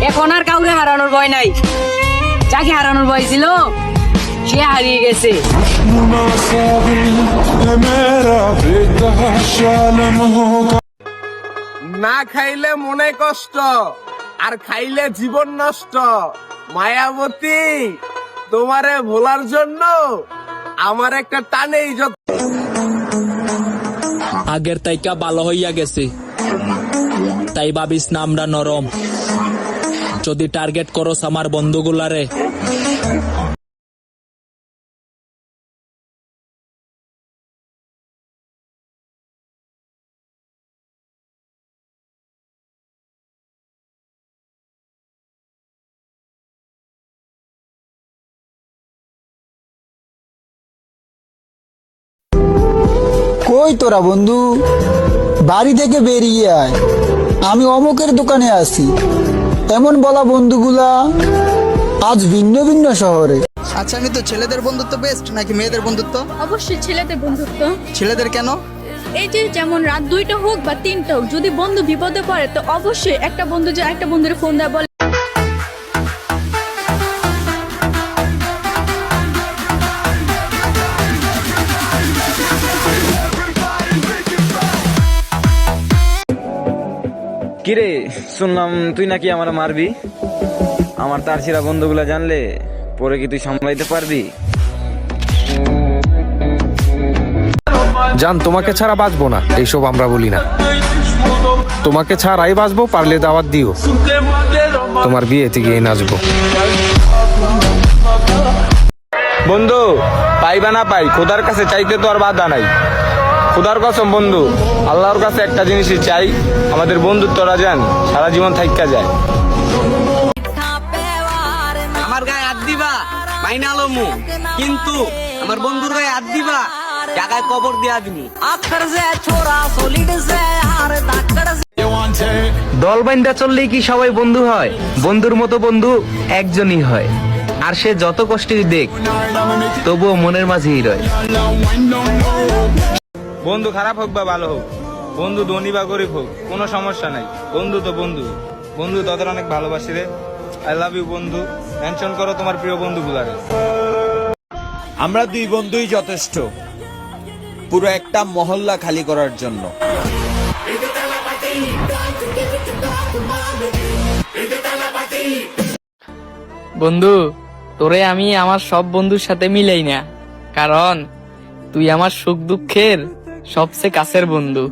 এখন আর কাউকে হারানোর ভয় নাই। যাকে হারানোর ভয় ছিল সে হারিয়ে গেছে। না খাইলে মনে কষ্ট, আর খাইলে জীবন নষ্ট। মায়াবতী, তোমারে ভোলার জন্য আমার একটা টানেই যত। আগের তাইকা ভালো হইয়া গেছে, তাই ভাবিস না আমরা নরম। যদি টার্গেট করস আমার বন্ধুগুলারে, কই তোরা বন্ধু, বাড়ি থেকে বেরিয়ে আয়, আমি অমুকের দোকানে আছি। এমন বলা বন্ধুগুলা আজ ভিন্ন ভিন্ন শহরে। আচ্ছা, আমি তো ছেলেদের বন্ধুত্ব বেস্ট নাকি মেয়েদের বন্ধুত্ব? অবশ্যই ছেলেদের বন্ধুত্ব। ছেলেদের কেন? এই যে যেমন রাত 2টা হোক বা 3টা হোক, যদি বন্ধু বিপদে পড়ে তো অবশ্যই একটা বন্ধু যে একটা বন্ধুর ফোন দেয় বলে কিরে, শুনলাম তুই নাকি আমার মারবি। আমার তার ছিড়া বন্ধুগুলা জানলে পরে কি তুই সামলাইতে পারবি? জান, তোমাকে ছাড়া বাঁচবো না, এইসব আমরা বলি না। তোমাকে ছাড়াই বাঁচবো, পারলে দাওয়াত দিও, তোমার বিয়েতে গিয়ে নাচবো। বন্ধু, পাইবা না পাই, খোদার কাছে চাইতে তো আর বাধা নাই। খোদার কসম বন্ধু, আল্লাহর কাছে একটা জিনিসই চাই, আমাদের বন্ধুত্বরা যেন সারা জীবন থাইকা যায়। আমার গায়ে হাত দিবা মাইনা লমু, কিন্তু আমার বন্ধুর গায়ে হাত দিবা টাকায় কবর দিয়া দিবি। দল বাইন্দা চললেই কি সবাই বন্ধু হয়? বন্ধুর মতো বন্ধু একজনই হয়, আর সে যত কষ্টই দেখ তবুও মনের মাঝেই রয়। বন্ধু খারাপ হোক বা ভালো হোক, বন্ধু ধনী বা গরিব হোক, কোনো সমস্যা নাই। বন্ধু তো বন্ধু। বন্ধু তোদের অনেক ভালোবাসি রে। আই লাভ ইউ বন্ধু। মেনশন করো তোমার প্রিয় বন্ধুগুলারে। আমরা দুই বন্ধুই যথেষ্ট পুরো একটা মহল্লা খালি করার জন্য। বন্ধু, তোরে আমি আমার সব বন্ধুর সাথে মিলাই না, কারণ তুই আমার সুখ দুঃখের সবচেয়ে কাছের বন্ধু।